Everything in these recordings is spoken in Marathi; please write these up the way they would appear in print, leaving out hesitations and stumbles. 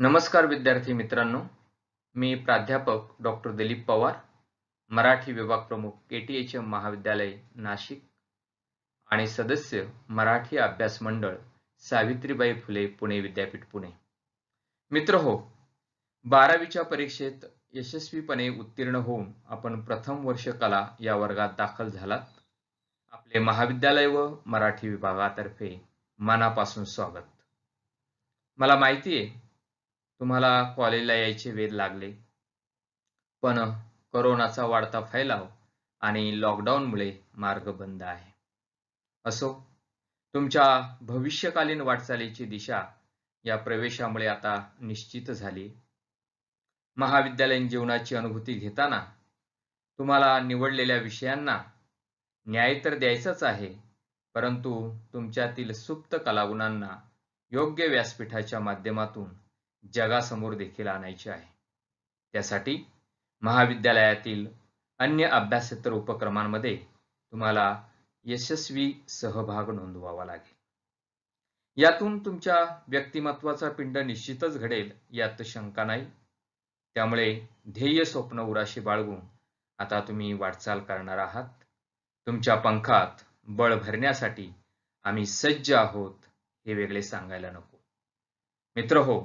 नमस्कार विद्यार्थी मित्रांनो, मी प्राध्यापक डॉक्टर दिलीप पवार, मराठी विभाग प्रमुख KTHM महाविद्यालय नाशिक आणि सदस्य मराठी अभ्यास मंडळ सावित्रीबाई फुले पुणे विद्यापीठ पुणे. मित्रहो, 12वीच्या परीक्षेत यशस्वीपणे उत्तीर्ण होऊन आपण प्रथम वर्ष कला या वर्गात दाखल झालात. आपले महाविद्यालय व मराठी विभागातर्फे मनापासून स्वागत. मला माहिती आहे तुम्हाला कॉलेजला यायचे वेध लागले, पण कोरोनाचा वाढता फैलाव आणि लॉकडाऊनमुळे मार्ग बंद आहे. असो, तुमच्या भविष्यकालीन वाटचालीची दिशा या प्रवेशामुळे आता निश्चित झाली. महाविद्यालयीन जीवनाची अनुभूती घेताना तुम्हाला निवडलेल्या विषयांना न्याय तर द्यायचाच आहे, परंतु तुमच्यातील सुप्त कलागुणांना योग्य व्यासपीठाच्या माध्यमातून जगासमोर देखील आणायचे आहे. त्यासाठी महाविद्यालयातील अन्य अभ्यासेतर उपक्रमांमध्ये तुम्हाला यशस्वी सहभाग नोंदवावा लागेल. यातून तुमच्या व्यक्तिमत्वाचा पिंड निश्चितच घडेल यात शंका नाही. त्यामुळे ध्येय स्वप्न उराशी बाळगून आता तुम्ही वाटचाल करणार आहात. तुमच्या पंखात बळ भरण्यासाठी आम्ही सज्ज आहोत हे वेगळे सांगायला नको. मित्रहो,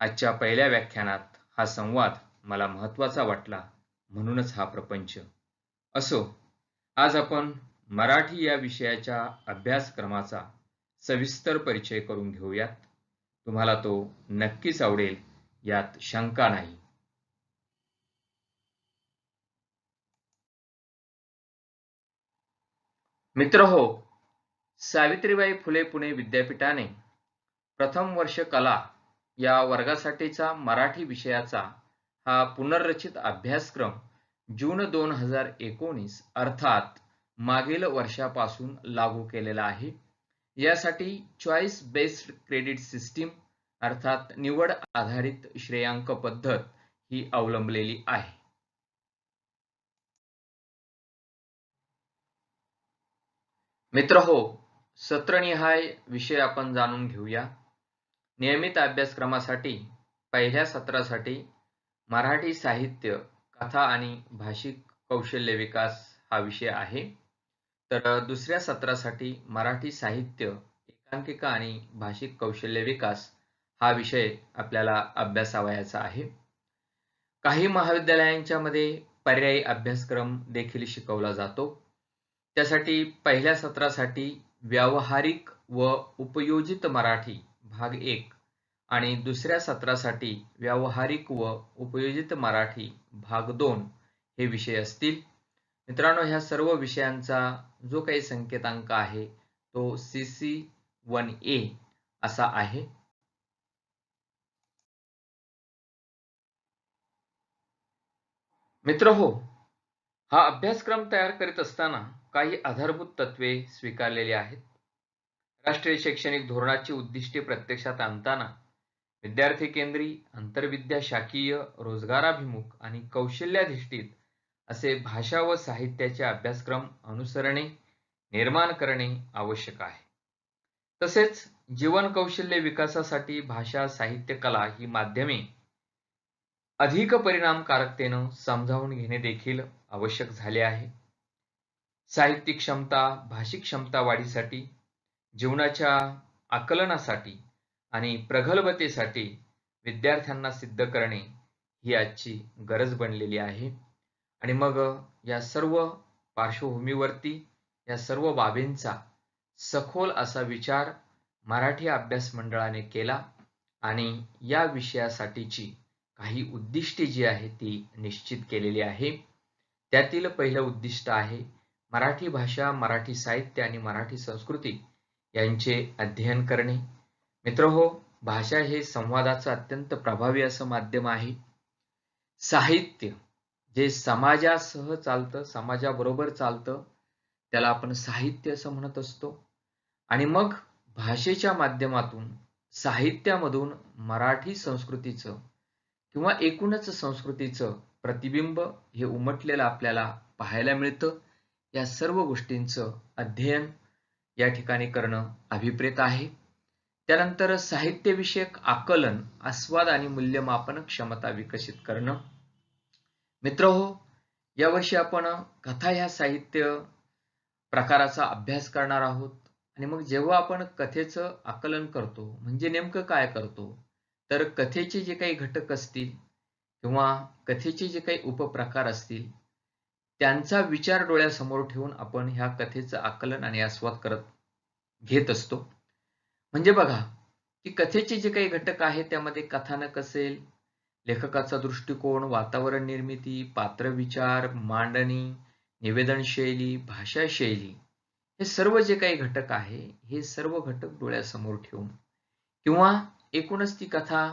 आजच्या पहिल्या व्याख्यानात हा संवाद मला महत्त्वाचा वाटला, म्हणूनच हा प्रपंच. असो, आज आपण मराठी या विषयाच्या अभ्यासक्रमाचा सविस्तर परिचय करून घेऊयात. तुम्हाला तो नक्कीच आवडेल यात शंका नाही. मित्रहो, सावित्रीबाई फुले पुणे विद्यापीठाने प्रथम वर्ष कला या वर्गासाठीचा मराठी विषयाचा हा पुनर्रचित अभ्यासक्रम जून 2019 अर्थात मागील वर्षापासून लागू केलेला आहे. यासाठी चॉईस बेस्ड क्रेडिट सिस्टीम अर्थात निवड आधारित श्रेयांक पद्धत ही अवलंबलेली आहे. मित्रहो, सत्रनिहाय विषय आपण जाणून घेऊया. नियमित अभ्यासक्रमासाठी पहिल्या सत्रासाठी मराठी साहित्य, कथा आणि भाषिक कौशल्य विकास हा विषय आहे. तर दुसऱ्या सत्रासाठी मराठी साहित्य, एकांकिका आणि भाषिक कौशल्य विकास हा विषय आपल्याला अभ्यासावयाचा आहे. काही महाविद्यालयांच्या मध्ये पर्यायी अभ्यासक्रम देखील शिकवला जातो. त्यासाठी पहिल्या सत्रासाठी व्यावहारिक व उपयोजित मराठी भाग 1 आणि दुसऱ्या सत्रासाठी व्यावहारिक व उपयोजित मराठी भाग 2 हे विषय असतील. मित्रांनो, ह्या सर्व विषयांचा जो काही संकेतांक आहे तो CC1A असा आहे. मित्रहो, हा अभ्यासक्रम तयार करीत असताना काही आधारभूत तत्वे स्वीकारलेली आहेत. राष्ट्रीय शैक्षणिक धोरणाची उद्दिष्टे प्रत्यक्षात आणताना विद्यार्थी केंद्री, आंतरविद्या शाखीय, रोजगाराभिमुख आणि कौशल्याधिष्ठित असे भाषा व साहित्याचे अभ्यासक्रम अनुसरणे, निर्माण करणे आवश्यक आहे. तसेच जीवन कौशल्य विकासासाठी भाषा, साहित्य, कला ही माध्यमे अधिक परिणामकारकतेने समजावून घेणे देखील आवश्यक झाले आहे. साहित्यिक क्षमता, भाषिक क्षमता वाढीसाठी, जीवनाच्या आकलनासाठी आणि प्रगल्भतेसाठी विद्यार्थ्यांना सिद्ध करणे ही आजची गरज बनलेली आहे. आणि मग या सर्व पार्श्वभूमीवरती या सर्व बाबींचा सखोल असा विचार मराठी अभ्यास मंडळाने केला आणि या विषयासाठीची काही उद्दिष्टे जी आहे ती निश्चित केलेली आहे. त्यातील पहिलं उद्दिष्ट आहे मराठी भाषा, मराठी साहित्य आणि मराठी संस्कृती यांचे अध्ययन करणे. मित्रहो, भाषा हे संवादाचं अत्यंत प्रभावी असं माध्यम आहे. साहित्य जे समाजासह चालतं, समाजाबरोबर चालतं, त्याला आपण साहित्य असं म्हणत असतो. आणि मग भाषेच्या माध्यमातून, साहित्यामधून मराठी संस्कृतीचं किंवा एकूणच संस्कृतीचं प्रतिबिंब हे उमटलेलं आपल्याला पाहायला मिळतं. या सर्व गोष्टींचं अध्ययन या ठिकाणी करणं अभिप्रेत आहे. त्यानंतर साहित्यविषयक आकलन, आस्वाद आणि मूल्यमापन क्षमता विकसित करणं. मित्रहो, यावर्षी आपण कथा ह्या साहित्य प्रकाराचा अभ्यास करणार आहोत. आणि मग जेव्हा आपण कथेचं आकलन करतो म्हणजे नेमकं काय करतो, तर कथेचे जे काही घटक असतील किंवा कथेचे जे काही उपप्रकार असतील त्यांचा विचार डोळ्यासमोर ठेवून आपण ह्या कथेचं आकलन आणि आस्वाद घेत असतो. म्हणजे बघा की कथेचे जे काही घटक आहेत त्यामध्ये कथानक असेल, लेखकाचा दृष्टिकोन, वातावरण निर्मिती, पात्र विचार, मांडणी, निवेदन शैली, भाषा शैली, हे सर्व जे काही घटक आहे हे सर्व घटक डोळ्यासमोर ठेवून किंवा एकूणच ती कथा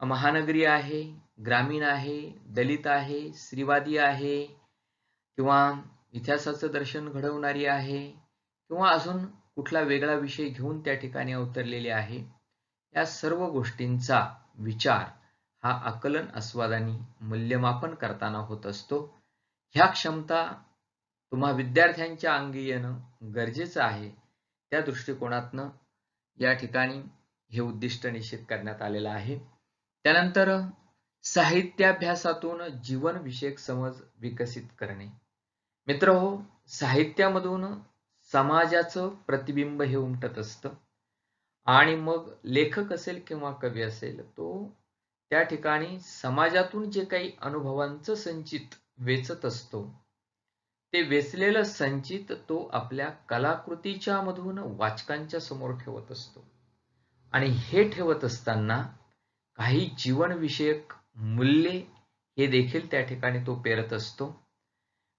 महानगरी आहे, ग्रामीण आहे, दलित आहे, स्त्रीवादी आहे किंवा इतिहासाचं दर्शन घडवणारी आहे किंवा अजून कुठला वेगळा विषय घेऊन त्या ठिकाणी अवतरलेली आहे, या सर्व गोष्टींचा विचार हा आकलन, आस्वाद आणि मूल्यमापन करताना होत असतो. ह्या क्षमता तुम्हा विद्यार्थ्यांच्या अंगी येणं गरजेचं आहे. त्या दृष्टिकोनातनं या ठिकाणी हे उद्दिष्ट निश्चित करण्यात आलेलं आहे. त्यानंतर साहित्याभ्यासातून जीवनविषयक समज विकसित करणे. मित्रहो, साहित्यामधून समाजाचं प्रतिबिंब हे उमटत असतं आणि मग लेखक असेल किंवा कवी असेल तो त्या ठिकाणी समाजातून जे काही अनुभवांचं संचित वेचत असतो ते वेचलेलं संचित तो आपल्या कलाकृतीच्या मधून वाचकांच्या समोर ठेवत असतो आणि हे ठेवत असताना काही जीवनविषयक मूल्ये हे देखील त्या ठिकाणी तो पेरत असतो.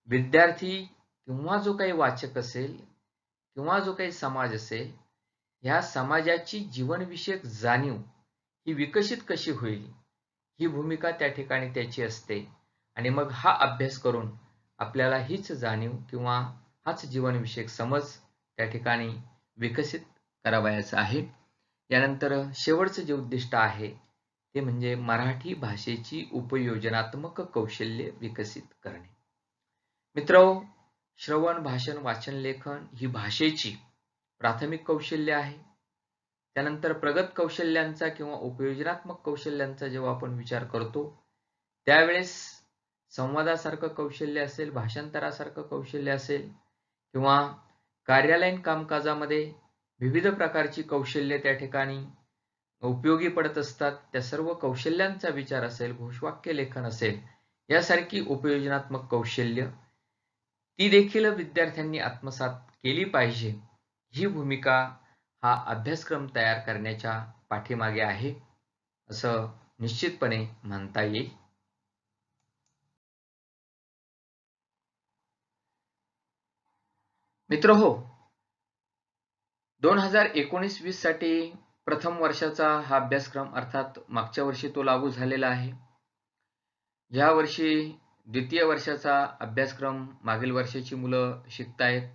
विद्यार्थी किंवा जो काही वाचक असेल किंवा जो काही समाज असेल, ह्या समाजाची जीवनविषयक जाणीव ही विकसित कशी होईल ही भूमिका त्या ठिकाणी त्याची असते आणि मग हा अभ्यास करून आपल्याला हीच जाणीव किंवा हाच जीवनविषयक समज त्या ठिकाणी विकसित करावयाचा आहे. यानंतर शेवटचं जे उद्दिष्ट आहे ते म्हणजे मराठी भाषेची उपयोजनात्मक कौशल्य विकसित करणे. मित्रहो, श्रवण, भाषण, वाचन, लेखन ही भाषेची प्राथमिक कौशल्य आहे. त्यानंतर प्रगत कौशल्यांचा किंवा उपयोजनात्मक कौशल्यांचा जेव्हा आपण विचार करतो त्यावेळेस संवादासारखं कौशल्य असेल, भाषांतरासारखं कौशल्य असेल किंवा कार्यालयीन कामकाजामध्ये विविध प्रकारची कौशल्य त्या ठिकाणी उपयोगी पडत असतात. त्या सर्व कौशल्यांचा विचार असेल, घोषवाक्य लेखन असेल, यासारखी उपयोजनात्मक कौशल्य ती देखील विद्यार्थ्यांनी आत्मसात केली पाहिजे. ही भूमिका हा अभ्यासक्रम तयार करण्याच्या पाठीमागे आहे असं निश्चितपणे म्हणता येईल. मित्रहो, 2019-20 साठी प्रथम वर्षाचा हा अभ्यासक्रम अर्थात मागच्या वर्षी तो लागू झालेला आहे. या वर्षी द्वितीय वर्षाचा अभ्यासक्रम मागील वर्षाची मुलं शिकतायत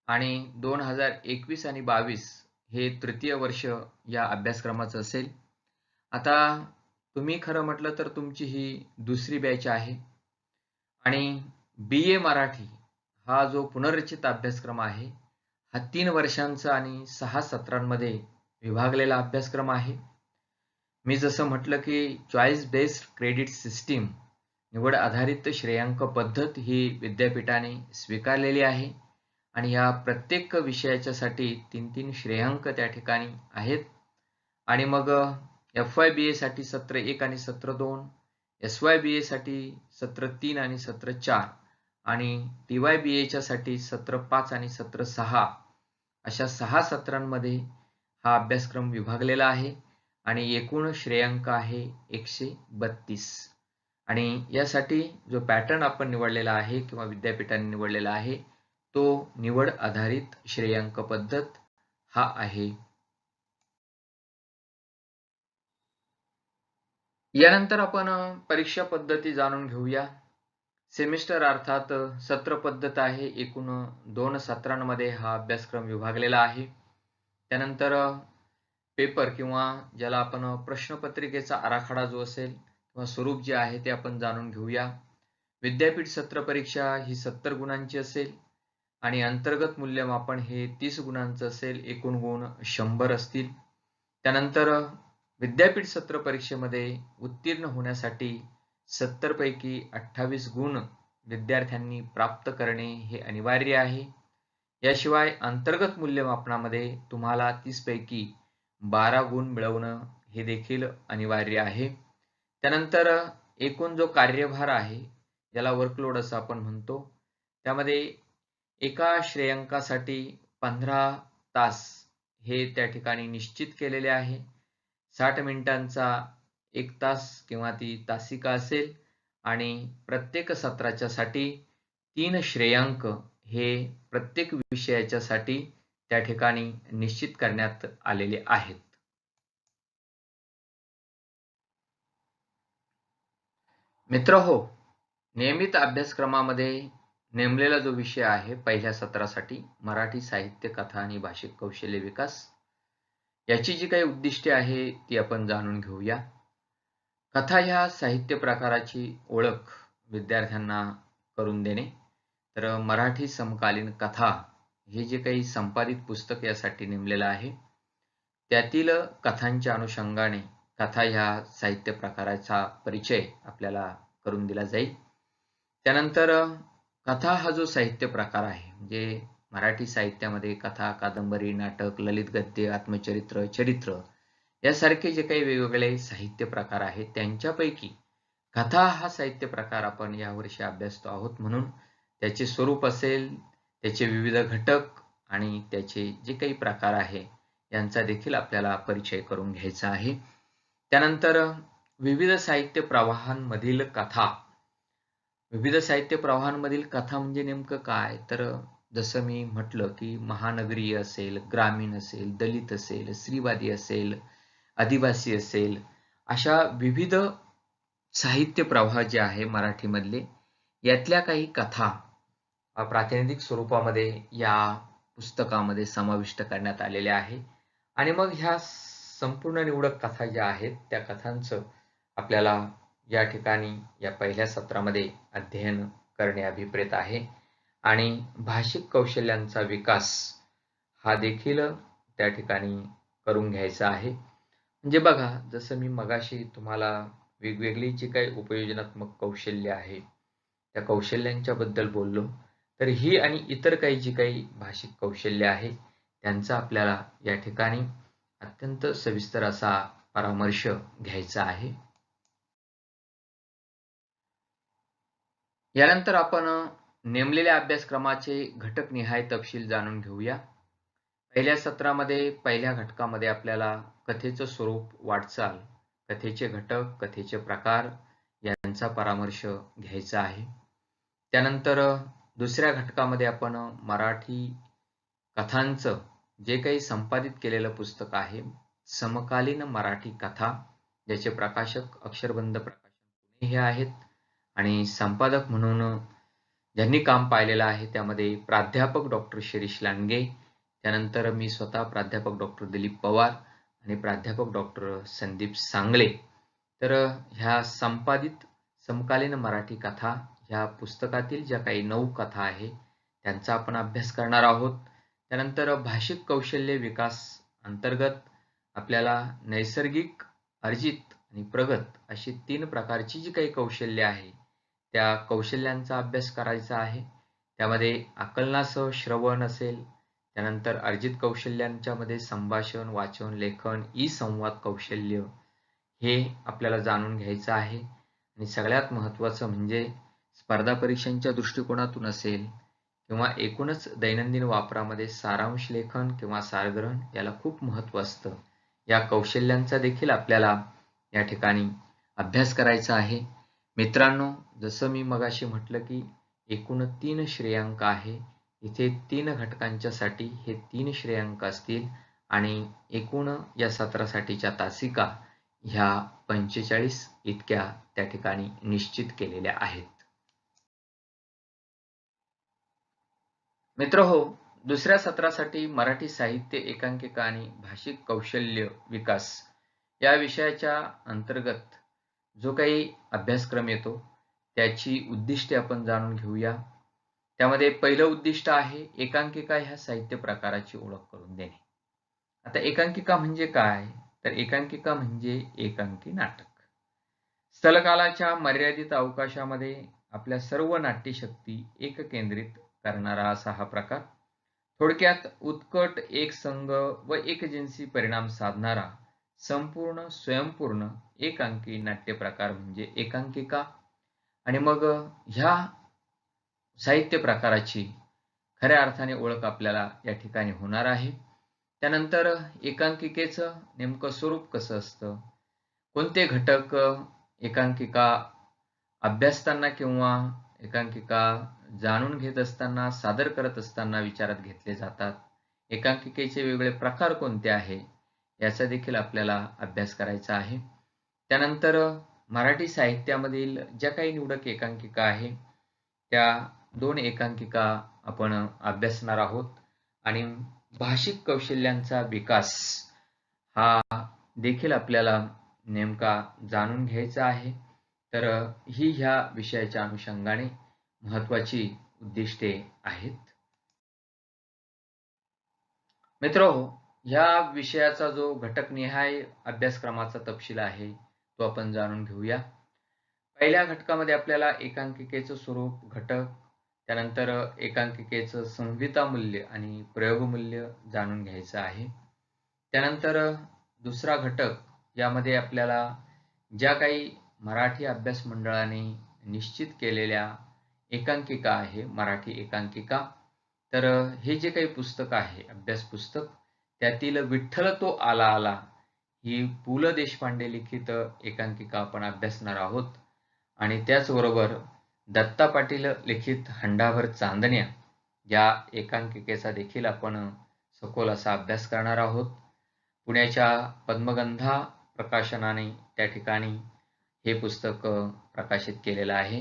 आणि 2021 आणि 22 हे तृतीय वर्ष या अभ्यासक्रमाचं असेल. आता तुम्ही खरं म्हटलं तर तुमची ही दुसरी बॅच आहे आणि BA मराठी हा जो पुनर्रचित अभ्यासक्रम आहे हा 3 वर्षांचा आणि 6 सत्रांमध्ये विभागलेला अभ्यासक्रम आहे. मी जसं म्हटलं की चॉईस बेस्ड क्रेडिट सिस्टीम, निवड आधारित श्रेयांक पद्धत ही विद्यापीठाने स्वीकारलेली आहे आणि या प्रत्येक विषयाच्यासाठी 3-3 श्रेयांक त्या ठिकाणी आहेत. आणि मग FYBA साठी सत्र 1 आणि सत्र 2, SYBA साठी सत्र 3 आणि सत्र 4 आणि TYBA च्या साठी सत्र 5 आणि सत्र 6 अशा 6 सत्रांमध्ये हा अभ्यासक्रम विभागलेला आहे आणि एकूण श्रेयांक आहे 132. आणि यासाठी जो पॅटर्न आपण निवडलेला आहे किंवा विद्यापीठाने निवडलेला आहे तो निवड आधारित श्रेयांक पद्धत हा आहे. यानंतर आपण परीक्षा पद्धती जाणून घेऊया. सेमिस्टर अर्थात सत्र पद्धत आहे. एकूण 2 सत्रांमध्ये हा अभ्यासक्रम विभागलेला आहे. त्यानंतर पेपर किंवा ज्याला आपण प्रश्नपत्रिकेचा आराखडा जो असेल किंवा स्वरूप जे आहे ते आपण जाणून घेऊया. विद्यापीठ सत्र परीक्षा ही 70 गुणांची असेल आणि अंतर्गत मूल्यमापन हे 30 गुणांचं असेल. एकूण गुण 100 असतील. त्यानंतर विद्यापीठ सत्र परीक्षेमध्ये उत्तीर्ण होण्यासाठी 70 पैकी 28 गुण विद्यार्थ्यांनी प्राप्त करणे हे अनिवार्य आहे. याशिवाय अंतर्गत मूल्यमापनामध्ये तुम्हाला 30 पैकी 12 गुण मिळवणं हे देखील अनिवार्य आहे. त्यानंतर एकूण जो कार्यभार आहे, ज्याला वर्कलोड असं आपण म्हणतो, त्यामध्ये एका श्रेयांकासाठी 15 तास हे त्या ठिकाणी निश्चित केलेले आहे. 60 मिनिटांचा 1 तास किंवा ती तासिका असेल आणि प्रत्येक सत्राच्या साठी 3 श्रेयांक हे प्रत्येक विषयाच्या साठी त्या ठिकाणी निश्चित करण्यात आलेले आहेत. मित्रहो, नियमित अभ्यासक्रमामध्ये नेमलेला जो विषय आहे पहिल्या सत्रासाठी मराठी साहित्य, कथा आणि भाषिक कौशल्य विकास, याची जी काही उद्दिष्टे आहे ती आपण जाणून घेऊया. कथा ह्या साहित्य प्रकाराची ओळख विद्यार्थ्यांना करून देणे. तर मराठी समकालीन कथा हे जे काही संपादित पुस्तक यासाठी नेमलेलं आहे, त्यातील कथांच्या अनुषंगाने कथा ह्या साहित्य प्रकाराचा परिचय आपल्याला करून दिला जाईल. त्यानंतर कथा हा जो साहित्य प्रकार आहे, म्हणजे मराठी साहित्यामध्ये कथा, कादंबरी, नाटक, ललित गद्य, आत्मचरित्र, चरित्र यासारखे जे काही वेगवेगळे साहित्य प्रकार आहेत, त्यांच्यापैकी कथा हा साहित्य प्रकार आपण यावर्षी अभ्यासतो आहोत. म्हणून त्याचे स्वरूप असेल, त्याचे विविध घटक आणि त्याचे जे काही प्रकार आहे यांचा देखील आपल्याला परिचय करून घ्यायचा आहे. त्यानंतर विविध साहित्य प्रवाहांमधील कथा. विविध साहित्य प्रवाहांमधील कथा म्हणजे नेमकं काय? तर जसं मी म्हटलं की महानगरीय असेल, ग्रामीण असेल, दलित असेल, स्त्रीवादी असेल, आदिवासी असेल, अशा विविध साहित्य प्रवाह जे आहे मराठीमधले, यातल्या काही कथा प्रातिनिधिक स्वरूपामध्ये या पुस्तकामध्ये समाविष्ट करण्यात आलेल्या आहे. आणि मग ह्या संपूर्ण निवडक कथा ज्या आहेत त्या कथांचं आपल्याला या ठिकाणी या पहिल्या सत्रामध्ये अध्ययन करणे अभिप्रेत आहे. आणि भाषिक कौशल्यांचा विकास हा देखील त्या ठिकाणी करून घ्यायचा आहे. म्हणजे बघा, जसं मी मगाशी तुम्हाला वेगवेगळी जी काही उपयोजनात्मक कौशल्य आहे त्या कौशल्यांच्या बद्दल बोललो, तर ही आणि इतर काही जी काही भाषिक कौशल्य आहे त्यांचा आपल्याला या ठिकाणी अत्यंत सविस्तर असा परामर्श घ्यायचा आहे. यानंतर आपण नेमलेल्या अभ्यासक्रमाचे घटकनिहाय तपशील जाणून घेऊया. पहिल्या सत्रामध्ये पहिल्या घटकामध्ये आपल्याला कथेचं स्वरूप, वाटचाल, कथेचे घटक, कथेचे प्रकार यांचा परामर्श घ्यायचा आहे. त्यानंतर दुसऱ्या घटकामध्ये आपण मराठी कथांचं जे काही संपादित केलेलं पुस्तक आहे, समकालीन मराठी कथा, ज्याचे प्रकाशक अक्षरबंध प्रकाशन पुणे हे आहेत आणि संपादक म्हणून ज्यांनी काम पाहिलेलं आहे त्यामध्ये प्राध्यापक डॉक्टर शिरीष लांडगे, त्यानंतर मी स्वतः प्राध्यापक डॉक्टर दिलीप पवार आणि प्राध्यापक डॉक्टर संदीप सांगळे. तर ह्या संपादित समकालीन मराठी कथा ह्या पुस्तकातील ज्या काही 9 कथा आहे त्यांचा आपण अभ्यास करणार आहोत. त्यानंतर भाषिक कौशल्य विकास अंतर्गत आपल्याला नैसर्गिक, अर्जित आणि प्रगत अशी 3 प्रकारची जी काही कौशल्य आहे त्या कौशल्यांचा अभ्यास करायचा आहे. त्यामध्ये आकलनासह श्रवण असेल, त्यानंतर अर्जित कौशल्यांच्या मध्ये संभाषण, वाचन, लेखन, ई-संवाद कौशल्य हे आपल्याला जाणून घ्यायचं आहे. आणि सगळ्यात महत्त्वाचं म्हणजे स्पर्धा परीक्षांच्या दृष्टिकोनातून असेल किंवा एकूणच दैनंदिन वापरामध्ये सारांश लेखन किंवा सारग्रहण याला खूप महत्त्व असतं. या कौशल्यांचा देखील आपल्याला या ठिकाणी अभ्यास करायचा आहे. मित्रांनो, जसं मी मगाशी म्हटलं की एकूण 3 श्रेयांक आहे. इथे 3 घटकांच्या साठी हे 3 श्रेयांक असतील आणि एकूण या सत्रासाठीच्या तासिका ह्या 45 इतक्या त्या ठिकाणी निश्चित केलेल्या आहेत. मित्रहो, दुसऱ्या सत्रासाठी मराठी साहित्य, एकांकिका आणि भाषिक कौशल्य विकास या विषयाच्या अंतर्गत जो काही अभ्यासक्रम येतो त्याची उद्दिष्टे आपण जाणून घेऊया. त्यामध्ये पहिलं उद्दिष्ट आहे एकांकिका ह्या साहित्य प्रकाराची ओळख करून देणे. आता एकांकिका म्हणजे काय? तर एकांकिका म्हणजे एकांकी नाटक. स्थलकालाच्या मर्यादित अवकाशामध्ये आपल्या सर्व नाट्यशक्ती एककेंद्रित करणारा असा हा प्रकार. थोडक्यात उत्कट, एकसंध व एकजिन्सी परिणाम साधणारा संपूर्ण स्वयंपूर्ण एकांकी नाट्य प्रकार म्हणजे एकांकिका. आणि मग ह्या साहित्य प्रकाराची खऱ्या अर्थाने ओळख आपल्याला या ठिकाणी होणार आहे. त्यानंतर एकांकिकेचं नेमकं स्वरूप कसं असतं, कोणते घटक एकांकिका अभ्यासताना किंवा एकांकिका जाणून घेत असताना, सादर करत असताना विचारात घेतले जातात, एकांकिकेचे वेगवेगळे प्रकार कोणते आहे याचा देखील आपल्याला अभ्यास करायचा आहे. त्यानंतर मराठी साहित्यामधील ज्या काही निवडक एकांकिका आहे त्या 2 एकांकिका आपण अभ्यासणार आहोत आणि भाषिक कौशल्यांचा विकास हा देखील आपल्याला नेमका जाणून घ्यायचा आहे. तर ही ह्या विषयाच्या अनुषंगाने महत्त्वाची उद्दिष्टे आहेत. मित्रहो, ह्या विषयाचा जो घटकनिहाय अभ्यासक्रमाचा तपशील आहे तो आपण जाणून घेऊया. पहिल्या घटकामध्ये आपल्याला एकांकिकेचं स्वरूप, घटक, त्यानंतर एकांकिकेचं संहिता मूल्य आणि प्रयोग मूल्य जाणून घ्यायचं आहे. त्यानंतर दुसरा घटक, यामध्ये आपल्याला ज्या काही मराठी अभ्यास मंडळाने निश्चित केलेल्या एकांकिका आहे, मराठी एकांकिका, तर हे जे काही पुस्तक आहे, अभ्यास पुस्तक, त्यातील विठ्ठल तो आला आला ही पु ल देशपांडे लिखित एकांकिका आपण अभ्यासणार आहोत. आणि त्याचबरोबर दत्ता पाटील लिखित हंडाभर चांदण्या या एकांकिकेचा देखील आपण सखोल असा अभ्यास करणार आहोत. पुण्याच्या पद्मगंधा प्रकाशनाने त्या ठिकाणी हे पुस्तक प्रकाशित केलेलं आहे.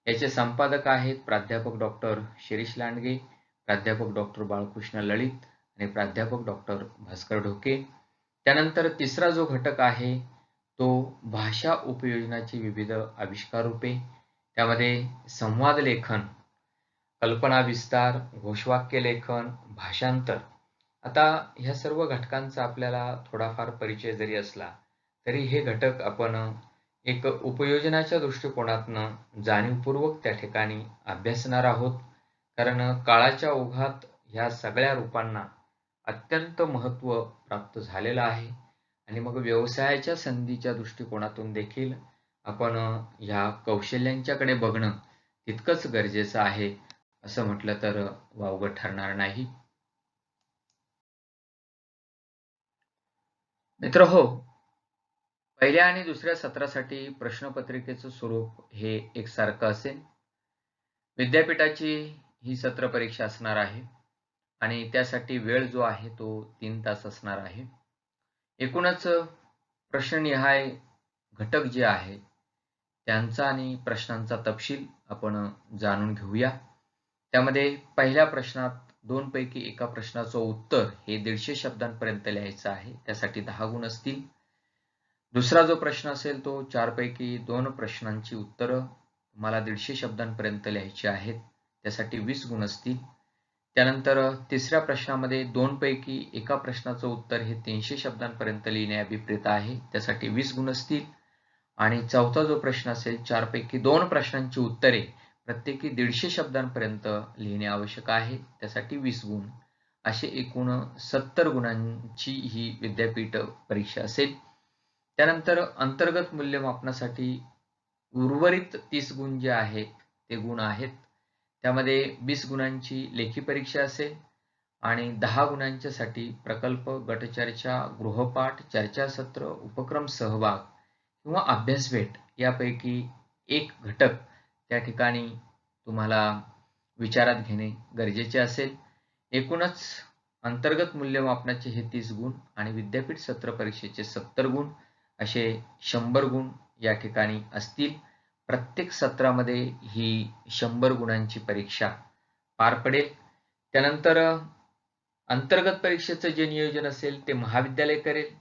याचे संपादक आहेत प्राध्यापक डॉक्टर शिरीष लांडगे, प्राध्यापक डॉक्टर बाळकृष्ण लळित आणि प्राध्यापक डॉक्टर भास्कर ढोके. त्यानंतर तिसरा जो घटक आहे तो भाषा उपयोजनाची विविध आविष्कार रूपे, त्यामध्ये संवाद लेखन, कल्पना विस्तार, घोषवाक्य लेखन, भाषांतर. आता ह्या सर्व घटकांचा आपल्याला थोडाफार परिचय जरी असला तरी हे घटक आपण एक उपयोजनाच्या दृष्टिकोनातनं जाणीवपूर्वक त्या ठिकाणी अभ्यासणार आहोत. कारण काळाच्या ओघात ह्या सगळ्या रूपांना अत्यंत महत्त्व प्राप्त झालेलं आहे आणि मग व्यवसायाच्या संधीच्या दृष्टिकोनातून देखील आपण ह्या कौशल्यांच्याकडे बघणं तितकंच गरजेचं आहे असं म्हटलं तर वावगं ठरणार नाही. मित्रहो, पहिल्या आणि दुसऱ्या सत्रासाठी प्रश्नपत्रिकेचं स्वरूप हे एकसारखं असेल. विद्यापीठाची ही सत्र परीक्षा असणार आहे आणि त्यासाठी वेळ जो आहे तो 3 तास असणार आहे. एकूणच प्रश्ननिहाय घटक जे आहे त्यांचा आणि प्रश्नांचा तपशील आपण जाणून घेऊया. त्यामध्ये पहिल्या प्रश्नात 2 पैकी एका प्रश्नाचं उत्तर हे 150 शब्दांपर्यंत लिहायचं आहे, त्यासाठी 10 गुण असतील. दुसरा जो प्रश्न असेल तो 4 पैकी 2 प्रश्नांची उत्तरं तुम्हाला 150 शब्दांपर्यंत लिहायची आहेत, त्यासाठी 20 गुण असतील. त्यानंतर तिसऱ्या प्रश्नामध्ये 2 पैकी एका प्रश्नाचं उत्तर हे 300 शब्दांपर्यंत लिहिणे अभिप्रेत आहे, त्यासाठी 20 गुण असतील. आणि चौथा जो प्रश्न असेल 4 पैकी 2 प्रश्नांची उत्तरे प्रत्येकी 150 शब्दांपर्यंत लिहिणे आवश्यक आहे, त्यासाठी 20 गुण. असे एकूण 70 गुणांची ही विद्यापीठ परीक्षा असेल. त्यानंतर अंतर्गत मूल्यमापनासाठी उर्वरित 30 गुण जे आहेत ते गुण आहेत. त्यामध्ये 20 गुणांची लेखी परीक्षा असेल आणि 10 गुणांच्यासाठी प्रकल्प, गटचर्चा, गृहपाठ, चर्चासत्र, उपक्रम सहभाग किंवा अभ्यास भेट यापैकी एक घटक त्या ठिकाणी तुम्हाला विचारात घेणे गरजेचे असेल. एकूणच अंतर्गत मूल्यमापनाचे हे 30 गुण आणि विद्यापीठ सत्र परीक्षेचे 70 गुण असे 100 गुण या ठिकाणी असतील. प्रत्येक सत्रामध्ये ही 100 गुणांची परीक्षा पार पडेल. त्यानंतर अंतर्गत परीक्षेचं जे नियोजन असेल ते महाविद्यालय करेल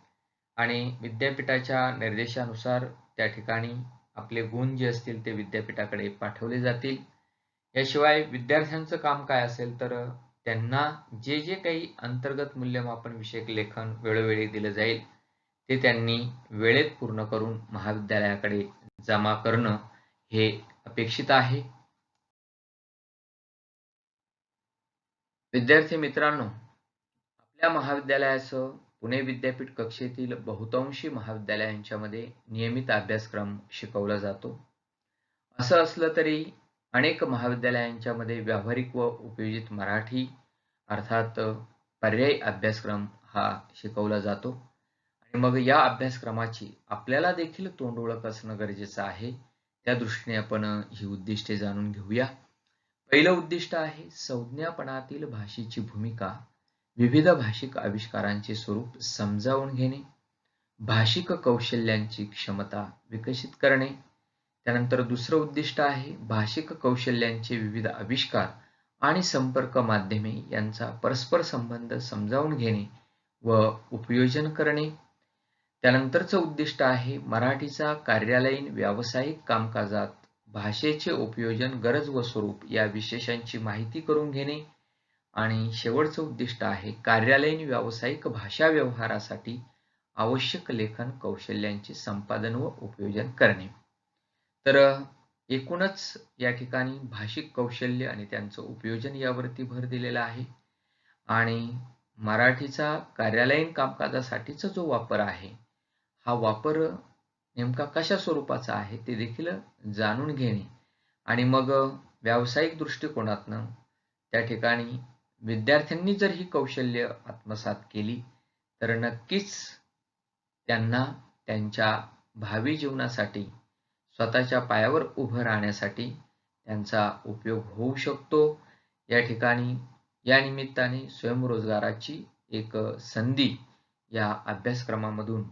आणि विद्यापीठाच्या निर्देशानुसार त्या ठिकाणी आपले गुण जे असतील ते विद्यापीठाकडे पाठवले जातील. याशिवाय विद्यार्थ्यांचं काम काय असेल तर त्यांना जे जे काही अंतर्गत मूल्यमापन विषयक लेखन वेळोवेळी दिलं जाईल ते त्यांनी वेळेत पूर्ण करून महाविद्यालयाकडे जमा करणं हे अपेक्षित आहे. विद्यार्थी मित्रांनो, आपल्या महाविद्यालयासह पुणे विद्यापीठ कक्षेतील बहुतांशी महाविद्यालयांच्यामध्ये नियमित अभ्यासक्रम शिकवला जातो. असं असलं तरी अनेक महाविद्यालयांच्यामध्ये व्यावहारिक व उपयोजित मराठी अर्थात पर्यायी अभ्यासक्रम हा शिकवला जातो. आणि मग या अभ्यासक्रमाची आपल्याला देखील तोंड ओळख असणं गरजेचं आहे. त्या दृष्टीने आपण ही उद्दिष्टे जाणून घेऊया. पहिलं उद्दिष्ट आहे संज्ञापनातील भाषेची भूमिका, विविध भाषिक आविष्कारांचे स्वरूप समजावून घेणे, भाषिक कौशल्यांची क्षमता विकसित करणे. त्यानंतर दुसरं उद्दिष्ट आहे भाषिक कौशल्यांचे विविध आविष्कार आणि संपर्क माध्यमे यांचा परस्पर संबंध समजावून घेणे व उपयोजन करणे. त्यानंतरचं उद्दिष्ट आहे मराठीचा कार्यालयीन व्यावसायिक कामकाजात भाषेचे उपयोजन, गरज व स्वरूप या विशेषांची माहिती करून घेणे. आणि शेवटचं उद्दिष्ट आहे कार्यालयीन व्यावसायिक भाषा व्यवहारासाठी आवश्यक लेखन कौशल्यांचे संपादन व उपयोजन करणे. तर एकूणच या ठिकाणी भाषिक कौशल्य आणि त्यांचं उपयोजन यावरती भर दिलेला आहे. आणि मराठीचा कार्यालयीन कामकाजासाठीचा जो वापर आहे, हा वापर नेमका कशा स्वरूपाचा आहे ते देखील जाणून घेणे. आणि मग व्यावसायिक दृष्टिकोनातनं त्या ठिकाणी विद्यार्थ्यांनी जर ही कौशल्य आत्मसात केली तर नक्कीच त्यांना त्यांच्या भावी जीवनासाठी स्वतःच्या पायावर उभं राहण्यासाठी त्यांचा उपयोग होऊ शकतो. या ठिकाणी या निमित्ताने स्वयंरोजगाराची एक संधी या अभ्यासक्रमामधून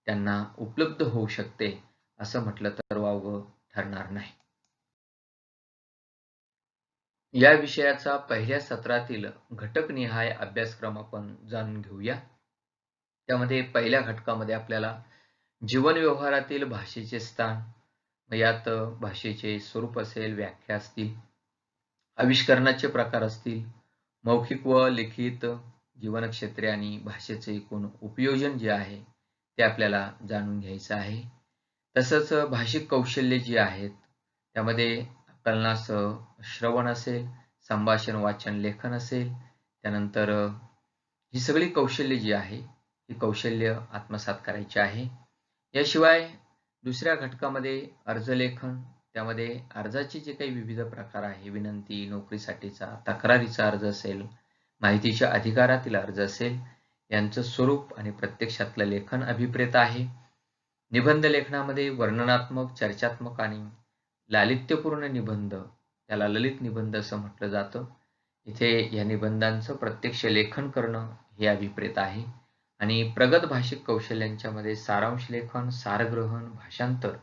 त्यांना उपलब्ध होऊ शकते, असं म्हटलं तर वावगं ठरणार नाही. या विषयाचा पहिल्या सत्रातील घटकनिहाय अभ्यासक्रम आपण जाणून घेऊया. त्यामध्ये पहिल्या घटकामध्ये आपल्याला जीवन व्यवहारातील भाषेचे स्थान, यात भाषेचे स्वरूप असेल, व्याख्या असतील, आविष्करणाचे प्रकार असतील, मौखिक व लिखित जीवनक्षेत्रे आणि भाषेचे एकूण उपयोजन जे आहे ते आपल्याला जाणून घ्यायचं आहे. तसंच भाषिक कौशल्य जी आहेत त्यामध्ये कलनासह श्रवण असेल, संभाषण, वाचन, लेखन असेल. त्यानंतर ही सगळी कौशल्य जी आहे ही कौशल्य आत्मसात करायची आहे. याशिवाय दुसऱ्या घटकामध्ये अर्जलेखन, त्यामध्ये अर्जाचे जे काही विविध प्रकार आहे, विनंती, नोकरीसाठीचा, तक्रारीचा अर्ज असेल, माहितीच्या अधिकारातील अर्ज असेल, यांचं स्वरूप आणि प्रत्यक्षातलं लेखन अभिप्रेत आहे. निबंध लेखनामध्ये वर्णनात्मक, चर्चात्मक आणि लालित्यपूर्ण निबंध, त्याला ललित निबंध असं म्हटलं जातं. इथे या निबंधांचं प्रत्यक्ष लेखन करणं हे अभिप्रेत आहे. आणि प्रगत भाषिक कौशल्यांच्या मध्ये सारांश लेखन, सारग्रहण, भाषांतर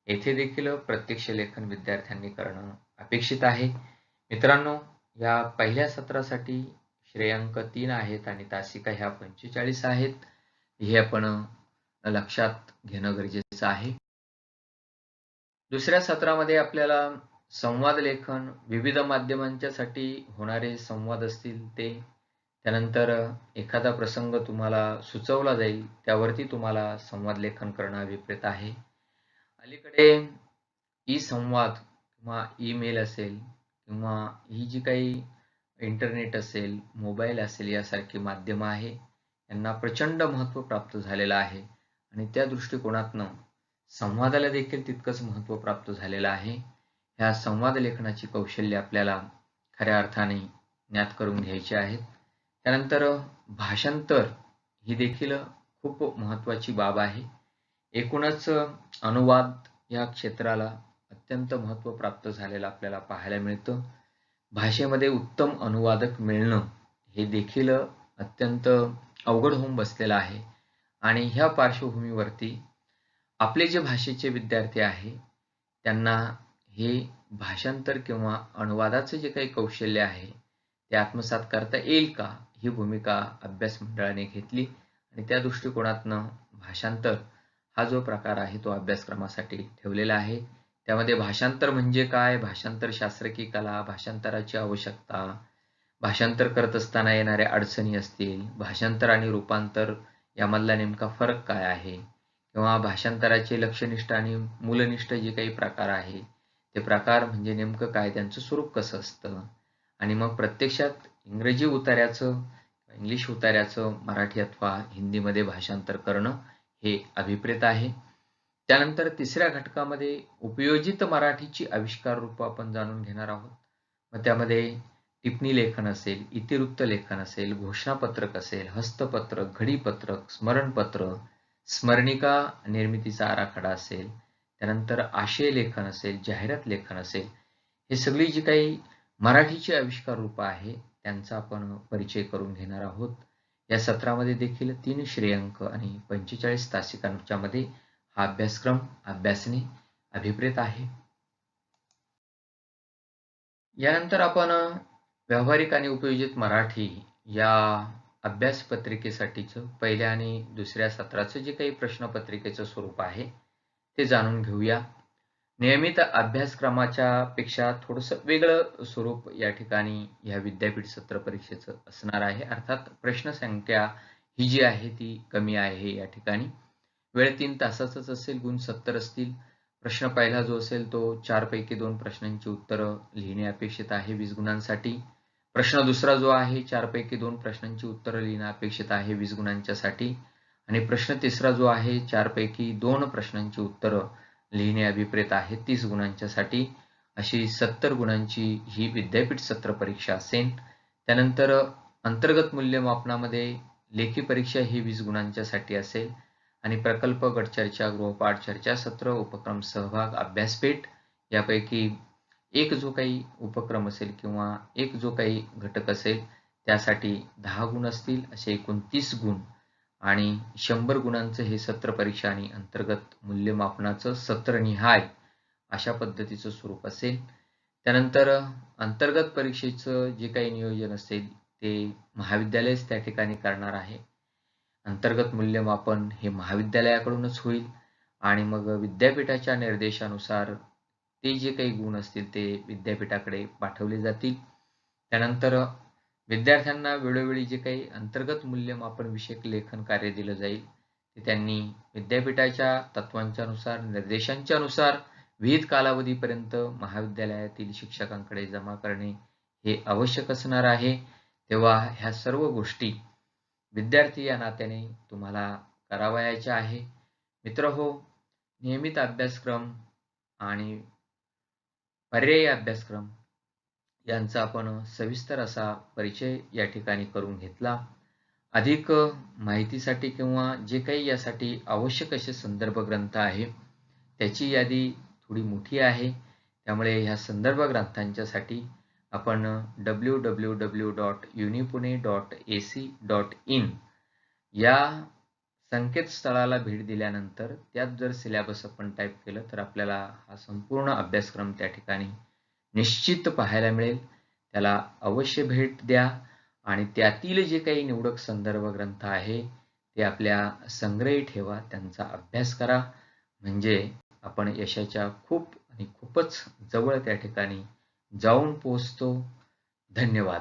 येथे देखील प्रत्यक्ष लेखन विद्यार्थ्यांनी करणं अपेक्षित आहे. मित्रांनो, या पहिल्या सत्रासाठी श्रेयांक 3 आहेत आणि तासिका ह्या 45 आहेत. हे आपण लक्षात घेणं गरजेचं आहे. दुसऱ्या सत्रामध्ये आपल्याला संवाद लेखन, विविध माध्यमांच्यासाठी होणारे संवाद असतील ते, त्यानंतर एखादा प्रसंग तुम्हाला सुचवला जाईल त्यावरती तुम्हाला संवाद लेखन करणं अभिप्रेत आहे. अलीकडे ई संवाद किंवा ईमेल असेल किंवा ही जी काही इंटरनेट असेल, मोबाईल असेल, यासारखी माध्यमं आहे, यांना प्रचंड महत्त्व प्राप्त झालेलं आहे. आणि त्या दृष्टिकोनातनं संवादाला देखील तितकंच महत्त्व प्राप्त झालेलं आहे. ह्या संवाद लेखनाची कौशल्य आपल्याला खऱ्या अर्थाने ज्ञात करून घ्यायची आहेत. त्यानंतर भाषांतर ही देखील खूप महत्त्वाची बाब आहे. एकूणच अनुवाद या क्षेत्राला अत्यंत महत्त्व प्राप्त झालेलं आपल्याला पाहायला मिळतं. भाषेमध्ये उत्तम अनुवादक मिळणं हे देखील अत्यंत अवघड होऊन बसलेलं आहे. आणि ह्या पार्श्वभूमीवरती आपले जे भाषेचे विद्यार्थी आहे त्यांना हे भाषांतर किंवा अनुवादाचे जे काही कौशल्य आहे ते आत्मसात करता येईल का, ही भूमिका अभ्यास मंडळाने घेतली. आणि त्या दृष्टिकोनातनं भाषांतर हा जो प्रकार आहे तो अभ्यासक्रमासाठी ठेवलेला आहे. त्यामध्ये भाषांतर म्हणजे काय, भाषांतर शास्त्र की कला, भाषांतराची आवश्यकता, भाषांतर करत असताना येणाऱ्या अडचणी असतील, भाषांतर आणि रूपांतर यामधला नेमका फरक काय आहे, किंवा भाषांतराचे लक्ष्यनिष्ठ आणि मूलनिष्ठ जे काही प्रकार आहे ते प्रकार म्हणजे नेमकं काय, त्यांचं स्वरूप कसं असतं, आणि मग प्रत्यक्षात इंग्रजी उतार्याचं इंग्लिश उतार्याचं मराठी अथवा हिंदीमध्ये भाषांतर करणं हे अभिप्रेत आहे. त्यानंतर तिसऱ्या घटकामध्ये उपयोजित मराठीची आविष्कार रूप आपण जाणून घेणार आहोत. मग त्यामध्ये टिप्पणी लेखन असेल, इतिवृत्त लेखन असेल, घोषणापत्रक असेल, हस्तपत्रक, घडीपत्रक, स्मरणपत्र, स्मरणिका निर्मितीचा आराखडा असेल, त्यानंतर आशय लेखन असेल, जाहिरात लेखन असेल, हे सगळी जी काही मराठीची आविष्कार रूप आहे त्यांचा आपण परिचय करून घेणार आहोत. या सत्रामध्ये देखील 3 श्रेयांक आणि 45 तासिकांच्या मध्ये हा अभ्यासक्रम अभ्यासणे अभिप्रेत आहे. यानंतर आपण व्यावहारिक आणि उपयोजित मराठी या अभ्यास पत्रिकेसाठीचं पहिल्या आणि दुसऱ्या सत्राचं जे काही प्रश्नपत्रिकेचं स्वरूप आहे ते जाणून घेऊया. नियमित अभ्यासक्रमाच्या पेक्षा थोडंसं वेगळं स्वरूप या ठिकाणी या विद्यापीठ सत्र परीक्षेचं असणार आहे. अर्थात प्रश्नसंख्या ही जी आहे ती कमी आहे या ठिकाणी. वेळ 3 तासाचाच असेल, गुण 70 असतील. प्रश्न पहिला जो असेल तो 4 पैकी 2 प्रश्नांची उत्तरं लिहिणे अपेक्षित आहे 20 गुणांसाठी. प्रश्न दुसरा जो आहे 4 पैकी 2 प्रश्नांची उत्तरं लिहिणं अपेक्षित आहे 20 गुणांच्यासाठी. आणि प्रश्न तिसरा जो आहे 4 पैकी 2 प्रश्नांची उत्तरं लिहिणे अभिप्रेत आहे 30 गुणांच्यासाठी. अशी 70 गुणांची ही विद्यापीठ सत्र परीक्षा असेल. त्यानंतर अंतर्गत मूल्यमापनामध्ये लेखी परीक्षा ही 20 गुणांच्यासाठी असेल आणि प्रकल्प, गटचर्चा, गृहपाठ, चर्चासत्र, उपक्रम सहभाग, अभ्यासपेठ यापैकी एक जो काही उपक्रम असेल किंवा एक जो काही घटक असेल त्यासाठी 10 गुण असतील, असे एकूण 30 गुण. आणि 100 गुणांचं हे सत्र परीक्षा आणि अंतर्गत मूल्यमापनाचं सत्रनिहाय अशा पद्धतीचं स्वरूप असेल. त्यानंतर अंतर्गत परीक्षेचं जे काही नियोजन असेल ते महाविद्यालयच त्या ठिकाणी करणार आहे. अंतर्गत मूल्यमापन हे महाविद्यालयाकडूनच होईल आणि मग विद्यापीठाच्या निर्देशानुसार ते जे काही गुण असतील ते विद्यापीठाकडे पाठवले जातील. त्यानंतर विद्यार्थ्यांना वेळोवेळी जे काही अंतर्गत मूल्यमापन विषयक लेखन कार्य दिलं जाईल ते त्यांनी विद्यापीठाच्या तत्वांच्या नुसार, निर्देशांच्या नुसार विहित कालावधीपर्यंत महाविद्यालयातील शिक्षकांकडे जमा करणे हे आवश्यक असणार आहे. तेव्हा ह्या सर्व गोष्टी विद्यार्थी या नात्याने तुम्हाला करावयाच्या आहे. मित्रहो, नियमित अभ्यासक्रम आणि पर्यायी अभ्यासक्रम यांचा आपण सविस्तर असा परिचय या ठिकाणी करून घेतला. अधिक माहितीसाठी किंवा जे काही यासाठी आवश्यक असे संदर्भ ग्रंथ आहे त्याची यादी थोडी मोठी आहे. त्यामुळे ह्या संदर्भ ग्रंथांच्यासाठी आपण www.unipune.ac.in या संकेतस्थळाला भेट दिल्यानंतर त्यात जर सिलेबस आपण टाईप केलं तर आपल्याला हा संपूर्ण अभ्यासक्रम त्या ठिकाणी निश्चित पाहायला मिळेल. त्याला अवश्य भेट द्या आणि त्यातील जे काही निवडक संदर्भ ग्रंथ आहे ते आपल्या संग्रही ठेवा, त्यांचा अभ्यास करा. म्हणजे आपण यशाच्या खूप आणि खूपच जवळ त्या ठिकाणी जाऊन पोहोचतो. धन्यवाद.